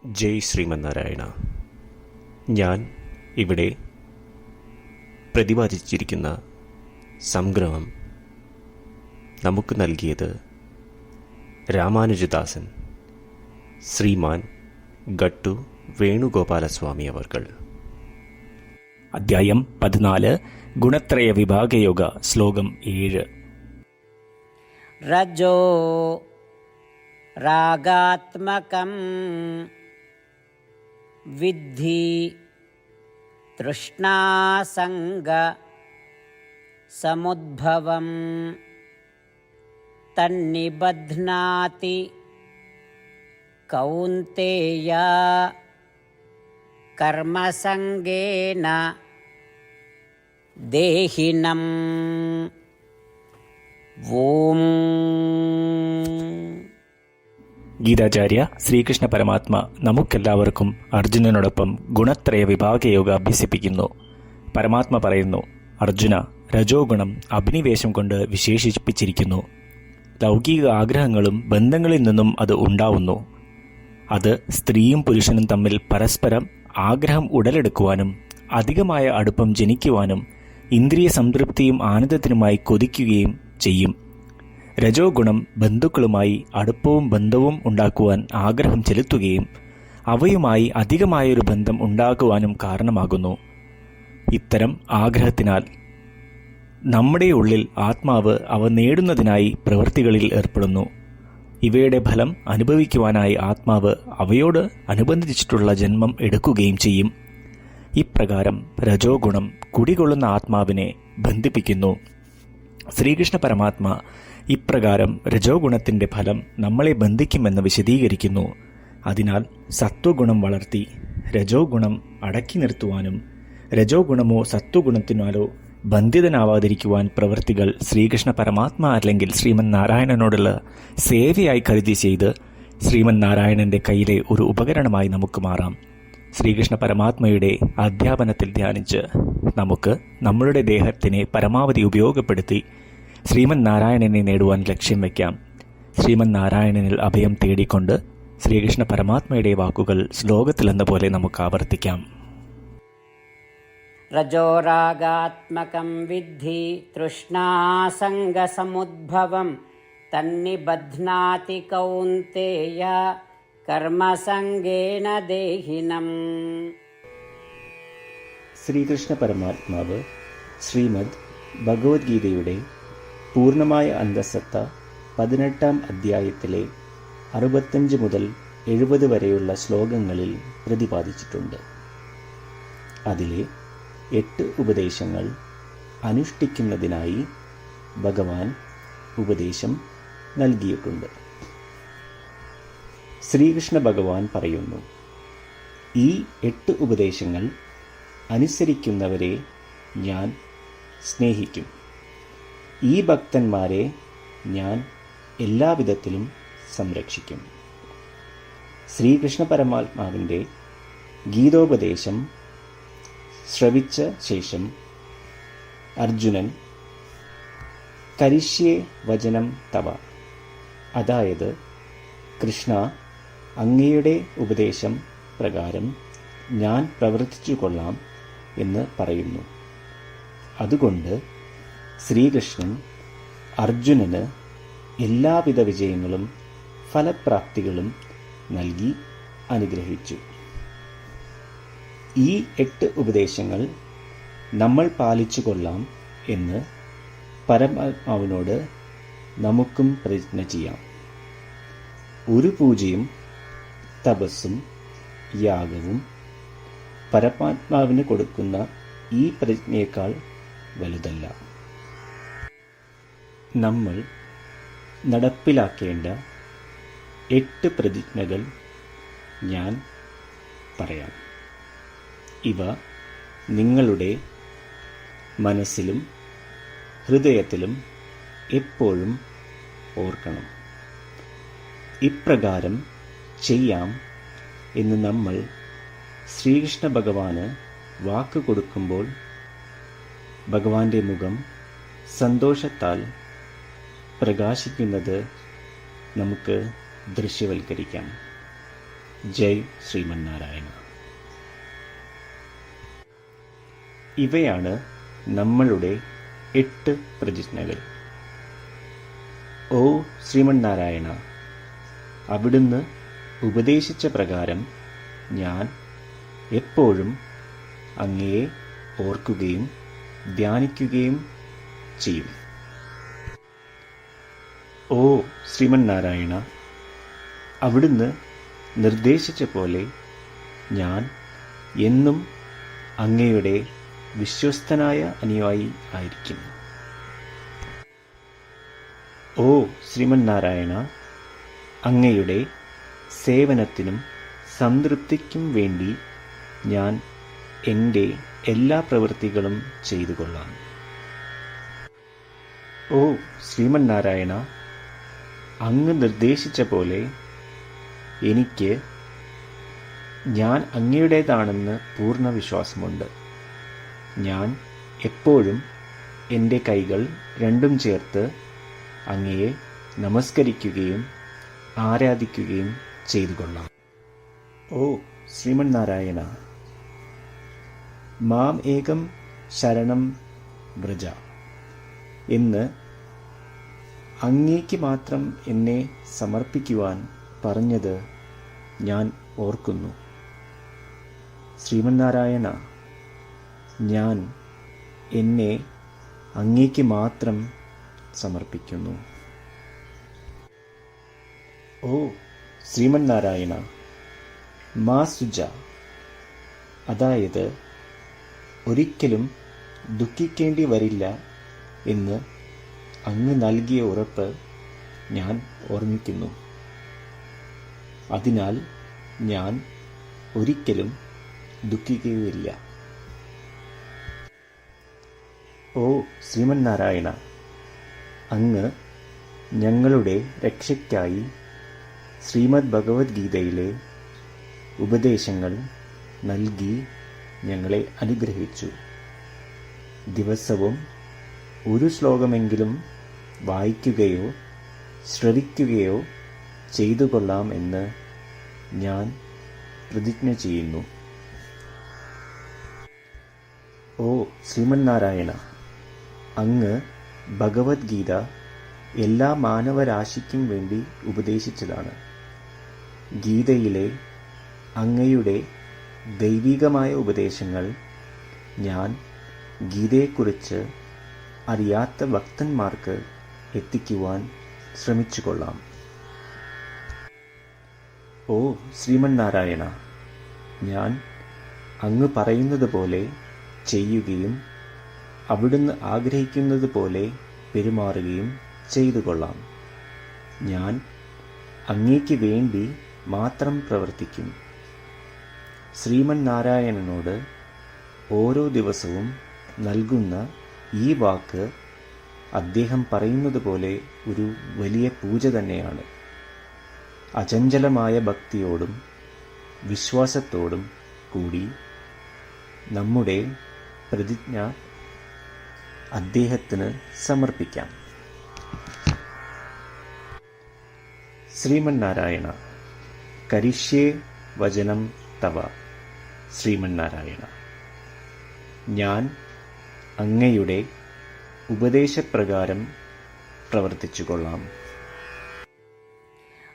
ജയ് ശ്രീമന്നാരായണ. ഞാൻ ഇവിടെ പ്രതിപാദിച്ചിരിക്കുന്ന സംഗ്രഹം നമുക്ക് നൽകിയത് രാമാനുജദാസൻ ശ്രീമാൻ ഗട്ടു വേണുഗോപാലസ്വാമി അവർകൾ. അധ്യായം 14 ഗുണത്രയ വിഭാഗയോഗ. ശ്ലോകം 7. രജോ രാഗാത്മകം വിദ്ധി തൃഷ്ണാസംഗ സമുദ്ഭവം തന്നിബധ്നാതി കൗന്തേയ കർമ്മസംഗേന ദേഹിനം. ഓം. ഗീതാചാര്യ ശ്രീകൃഷ്ണ പരമാത്മ നമുക്കെല്ലാവർക്കും അർജുനനോടൊപ്പം ഗുണത്രയ വിഭാഗയോഗ അഭ്യസിപ്പിക്കുന്നു. പരമാത്മ പറയുന്നു, അർജുന, രജോ ഗുണം അഭിനിവേശം കൊണ്ട് വിശേഷിപ്പിച്ചിരിക്കുന്നു. ലൗകിക ആഗ്രഹങ്ങളും ബന്ധങ്ങളിൽ നിന്നും അത് ഉണ്ടാവുന്നു. അത് സ്ത്രീയും പുരുഷനും തമ്മിൽ പരസ്പരം ആഗ്രഹം ഉടലെടുക്കുവാനും അധികമായ അടുപ്പം ജനിക്കുവാനും ഇന്ദ്രിയ സംതൃപ്തിയും ആനന്ദത്തിനുമായി കൊതിക്കുകയും ചെയ്യും. രജോ ഗുണം ബന്ധുക്കളുമായി അടുപ്പവും ബന്ധവും ഉണ്ടാക്കുവാൻ ആഗ്രഹം ചെലുത്തുകയും അവയുമായി അധികമായൊരു ബന്ധം ഉണ്ടാക്കുവാനും കാരണമാകുന്നു. ഇത്തരം ആഗ്രഹത്തിനാൽ നമ്മുടെ ഉള്ളിൽ ആത്മാവ് അവ നേടുന്നതിനായി പ്രവൃത്തികളിൽ ഏർപ്പെടുന്നു. ഇവയുടെ ഫലം അനുഭവിക്കുവാനായി ആത്മാവ് അവയോട് അനുബന്ധിച്ചിട്ടുള്ള ജന്മം എടുക്കുകയും ചെയ്യും. ഇപ്രകാരം രജോ ഗുണം കുടികൊള്ളുന്ന ആത്മാവിനെ ബന്ധിപ്പിക്കുന്നു. ശ്രീകൃഷ്ണ പരമാത്മ ഇപ്രകാരം രജോ ഗുണത്തിൻ്റെ ഫലം നമ്മളെ ബന്ധിക്കുമെന്ന് വിശദീകരിക്കുന്നു. അതിനാൽ സത്വഗുണം വളർത്തി രജോ ഗുണം അടക്കി നിർത്തുവാനും രജോ ഗുണമോ സത്വഗുണത്തിനാലോ ബന്ധിതനാവാതിരിക്കുവാൻ പ്രവൃത്തികൾ ശ്രീകൃഷ്ണ പരമാത്മ അല്ലെങ്കിൽ ശ്രീമൻ നാരായണനോടുള്ള സേവയായി കരുതി ചെയ്ത് ശ്രീമൻ നാരായണന്റെ കയ്യിലെ ഒരു ഉപകരണമായി നമുക്ക് മാറാം. ശ്രീകൃഷ്ണ പരമാത്മയുടെ അധ്യാപനത്തിൽ ധ്യാനിച്ച് നമുക്ക് നമ്മളുടെ ദേഹത്തിനെ പരമാവധി ഉപയോഗപ്പെടുത്തി ശ്രീമൻ നാരായണനെ നേടുവാൻ ലക്ഷ്യം വയ്ക്കാം. ശ്രീമൻ നാരായണനിൽ അഭയം തേടിക്കൊണ്ട് ശ്രീകൃഷ്ണ പരമാത്മയുടെ വാക്കുകൾ ശ്ലോകത്തിലെന്ന പോലെ നമുക്ക് ആവർത്തിക്കാം. രജോരാഗാത്മകം വിദ്ധി തൃഷ്ണാസംഗസമുദ്ഭവം തന്നിബധ്നാതി കൗന്തേയ കർമ്മസംഗേന ദേഹിനം. ശ്രീകൃഷ്ണ പരമാത്മാവ് ശ്രീമദ് ഭഗവത്ഗീതയുടെ പൂർണ്ണമായ അന്തസത്ത 18-ാം അധ്യായത്തിലെ 65 മുതൽ 70 വരെയുള്ള ശ്ലോകങ്ങളിൽ പ്രതിപാദിച്ചിട്ടുണ്ട്. അതിലെ 8 ഉപദേശങ്ങൾ അനുഷ്ഠിക്കുന്നതിനായി ഭഗവാൻ ഉപദേശം നൽകിയിട്ടുണ്ട്. ശ്രീകൃഷ്ണ ഭഗവാൻ പറയുന്നു, ഈ 8 ഉപദേശങ്ങൾ അനുസരിക്കുന്നവരെ ഞാൻ സ്നേഹിക്കും. ഈ ഭക്തന്മാരെ ഞാൻ എല്ലാവിധത്തിലും സംരക്ഷിക്കും. ശ്രീകൃഷ്ണ പരമാത്മാവിൻ്റെ ഗീതോപദേശം ശ്രവിച്ച ശേഷം അർജുനൻ കരിഷ്യേ വചനം തവ, അതായത് കൃഷ്ണ, അങ്ങയുടെ ഉപദേശം പ്രകാരം ഞാൻ പ്രവർത്തിച്ചു കൊള്ളാം എന്ന് പറയുന്നു. അതുകൊണ്ട് ശ്രീകൃഷ്ണൻ അർജുനന് എല്ലാവിധ വിജയങ്ങളും ഫലപ്രാപ്തികളും നൽകി അനുഗ്രഹിച്ചു. ഈ 8 ഉപദേശങ്ങൾ നമ്മൾ പാലിച്ചു കൊള്ളാം എന്ന് പരമാത്മാവിനോട് നമുക്കും പ്രതിജ്ഞ ചെയ്യാം. ഒരു പൂജയും തപസ്സും യാഗവും പരമാത്മാവിന് കൊടുക്കുന്ന ഈ പ്രതിജ്ഞയേക്കാൾ വലുതല്ല. നമ്മൾ നടപ്പിലാക്കേണ്ട 8 പ്രതിജ്ഞകൾ ഞാൻ പറയാം. ഇവ നിങ്ങളുടെ മനസ്സിലും ഹൃദയത്തിലും എപ്പോഴും ഓർക്കണം. ഇപ്രകാരം ചെയ്യാം എന്ന് നമ്മൾ ശ്രീകൃഷ്ണ ഭഗവാന് വാക്ക് കൊടുക്കുമ്പോൾ ഭഗവാന്റെ മുഖം സന്തോഷത്താൽ പ്രകാശിക്കുന്നത് നമുക്ക് ദൃശ്യവൽക്കരിക്കാം. ജയ് ശ്രീമന്നാരായണ. ഇവയാണ് നമ്മളുടെ 8 പ്രതിജ്ഞകൾ. ഓ ശ്രീമന്നാരായണ, അവിടുന്ന് ഉപദേശിച്ച പ്രകാരം ഞാൻ എപ്പോഴും അങ്ങയെ ഓർക്കുകയും ധ്യാനിക്കുകയും ചെയ്യും. ഓ ശ്രീമന്നാരായണ, അവിടുന്ന് നിർദ്ദേശിച്ച പോലെ ഞാൻ എന്നും അങ്ങയുടെ വിശ്വസ്തനായ അനുയായി ആയിരിക്കും. ഓ ശ്രീമന്നാരായണ, അങ്ങയുടെ സേവനത്തിനും സംതൃപ്തിക്കും വേണ്ടി ഞാൻ എൻ്റെ എല്ലാ പ്രവൃത്തികളും ചെയ്തു കൊള്ളാം. ഓ ശ്രീമന്നാരായണ, അങ്ങ് നിർദ്ദേശിച്ച പോലെ എനിക്ക് ഞാൻ അങ്ങയുടേതാണെന്ന് പൂർണ്ണ വിശ്വാസമുണ്ട്. ഞാൻ എപ്പോഴും എൻ്റെ കൈകൾ രണ്ടും ചേർത്ത് അങ്ങയെ നമസ്കരിക്കുകയും ആരാധിക്കുകയും ചെയ്തു കൊള്ളാം. ഓ ശ്രീമന്നാരായണ, മാം ഏകം ശരണം വ്രജ എന്ന് അങ്ങേക്ക് മാത്രം എന്നെ സമർപ്പിക്കുവാൻ പറഞ്ഞത് ഞാൻ ഓർക്കുന്നു. ശ്രീമന്നാരായണ, ഞാൻ എന്നെ അങ്ങേക്ക് മാത്രം സമർപ്പിക്കുന്നു. ഓ ശ്രീമന്നാരായണ, മാ സുജ, അതായത് ഒരിക്കലും ദുഃഖിക്കേണ്ടി വരില്ല എന്ന് അങ്ങ് നൽകിയ ഉറപ്പ് ഞാൻ ഓർമ്മിക്കുന്നു. അതിനാൽ ഞാൻ ഒരിക്കലും ദുഃഖിക്കുകയില്ല. ഓ ശ്രീമന്നാരായണ, അങ്ങ് ഞങ്ങളുടെ രക്ഷയ്ക്കായി ശ്രീമദ് ഭഗവത്ഗീതയിലെ ഉപദേശങ്ങൾ നൽകി ഞങ്ങളെ അനുഗ്രഹിച്ചു. ദിവസവും ഒരു ശ്ലോകമെങ്കിലും വായിക്കുകയോ ശ്രവിക്കുകയോ ചെയ്തു കൊള്ളാം എന്ന് ഞാൻ പ്രതിജ്ഞ ചെയ്യുന്നു. ഓ ശ്രീമന്നാരായണ, അങ്ങ് ഭഗവത്ഗീത എല്ലാ മാനവരാശിക്കും വേണ്ടി ഉപദേശിച്ചതാണ്. ഗീതയിലെ അങ്ങയുടെ ദൈവികമായ ഉപദേശങ്ങൾ ഞാൻ ഗീതയെക്കുറിച്ച് അറിയാത്ത ഭക്തന്മാർക്ക് എത്തിക്കുവാൻ ശ്രമിച്ചുകൊള്ളാം. ഓ ശ്രീമന്നാരായണ, ഞാൻ അങ്ങ് പറയുന്നത് പോലെ ചെയ്യുകയും അവിടുന്ന് ആഗ്രഹിക്കുന്നത് പോലെ പെരുമാറുകയും ചെയ്തു കൊള്ളാം. ഞാൻ അങ്ങേക്ക് വേണ്ടി മാത്രം പ്രവർത്തിക്കും. ശ്രീമന്നാരായണനോട് ഓരോ ദിവസവും നൽകുന്ന ഈ വാക്ക് അദ്ദേഹം പറയുന്നത് പോലെ ഒരു വലിയ പൂജ തന്നെയാണ്. അചഞ്ചലമായ ഭക്തിയോടും വിശ്വാസത്തോടും കൂടി നമ്മുടെ പ്രതിജ്ഞ അദ്ദേഹത്തിന് സമർപ്പിക്കാം. ശ്രീമന്നാരായണ, കരിഷ്യേ വചനം തവ. ശ്രീമന്നാരായണ, ഞാൻ അങ്ങയുടെ ഉപദേശപ്രകാരം പ്രവർത്തിച്ചുകൊള്ളാം.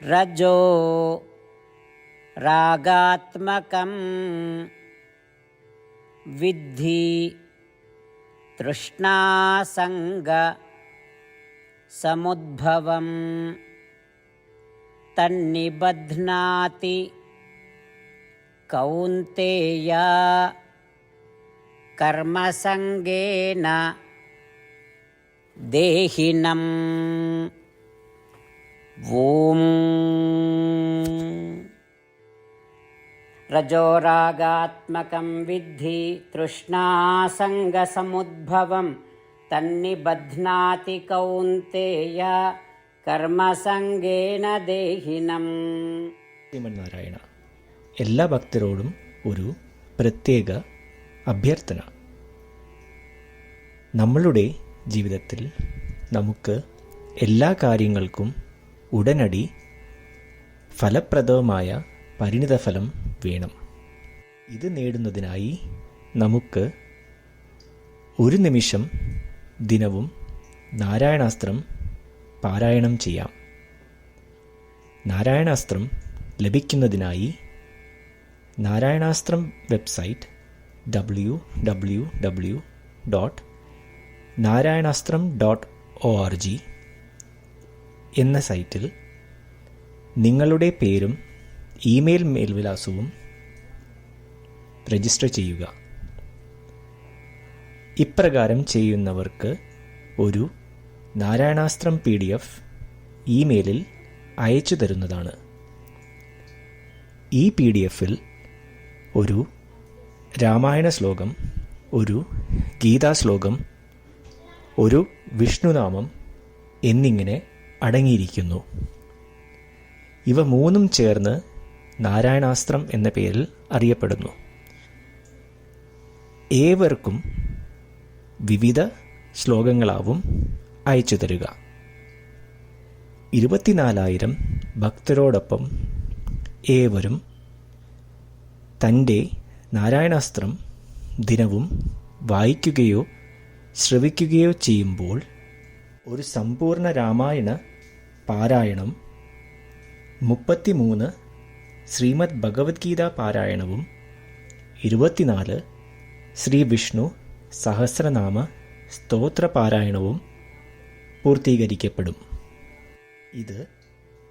रजो रागात्मकं विद्धि तृष्णासंग समुद्भवं तन्निबध्नाति कौन्तेय कर्मसंगेन देहिनम्. ഓം രജോരാഗാത്മകം വിദ്ധി തൃഷ്ണാസംഗസമുദ്ഭവം തന്നിബധ്നാതി കൗന്തേയ കർമ്മസംഗേന ദേഹിനം. ശ്രീമന്നാരായണ, എല്ലാ ഭക്തരോടും ഒരു പ്രത്യേക അഭ്യർത്ഥന. നമ്മളുടെ ജീവിതത്തിൽ നമുക്ക് എല്ലാ കാര്യങ്ങൾക്കും ഉടനടി ഫലപ്രദമായ പരിണിതഫലം വേണം. ഇത് നേടുന്നതിനായി നമുക്ക് ഒരു നിമിഷം ദിനവും നാരായണാസ്ത്രം പാരായണം ചെയ്യാം. നാരായണാസ്ത്രം ലഭിക്കുന്നതിനായി നാരായണാസ്ത്രം വെബ്സൈറ്റ് www.narayanastram.org എന്ന സൈറ്റിൽ നിങ്ങളുടെ പേരും ഇമെയിൽ മേൽവിലാസവും രജിസ്റ്റർ ചെയ്യുക. ഇപ്രകാരം ചെയ്യുന്നവർക്ക് ഒരു നാരായണാസ്ത്രം PDF ഇമെയിലിൽ അയച്ചു തരുന്നതാണ്. ഈ PDF-ൽ ഒരു രാമായണ ശ്ലോകം, ഒരു ഗീതാശ്ലോകം, ഒരു വിഷ്ണുനാമം എന്നിങ്ങനെ അടങ്ങിയിരിക്കുന്നു. ഇവ മൂന്നും ചേർന്ന് നാരായണാസ്ത്രം എന്ന പേരിൽ അറിയപ്പെടുന്നു. ഏവർക്കും വിവിധ ശ്ലോകങ്ങളാവും അയച്ചു തരിക. 24,000 ഭക്തരോടൊപ്പം ഏവരും തൻ്റെ നാരായണാസ്ത്രം ദിനവും വായിക്കുകയോ ശ്രവിക്കുകയോ ചെയ്യുമ്പോൾ ഒരു സമ്പൂർണ്ണ രാമായണ പാരായണം, 33 ശ്രീമദ് ഭഗവത്ഗീത പാരായണവും 24 ശ്രീ വിഷ്ണു സഹസ്രനാമ സ്തോത്ര പാരായണവും പൂർത്തീകരിക്കപ്പെടും. ഇത്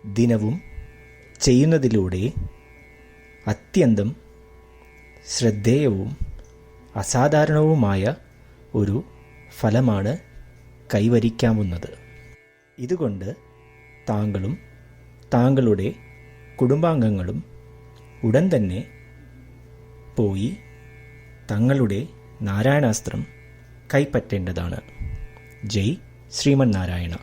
ദിനവും ചെയ്യുന്നതിലൂടെ അത്യന്തം ശ്രദ്ധേയവും അസാധാരണവുമായ ഒരു ഫലമാണ് കൈവരിക്കാവുന്നത്. ഇതുകൊണ്ട് താങ്കളും താങ്കളുടെ കുടുംബാംഗങ്ങളും ഉടൻ തന്നെ പോയി തങ്ങളുടെ നാരായണാസ്ത്രം കൈപ്പറ്റേണ്ടതാണ്. ജയ് ശ്രീമന്നാരായണ.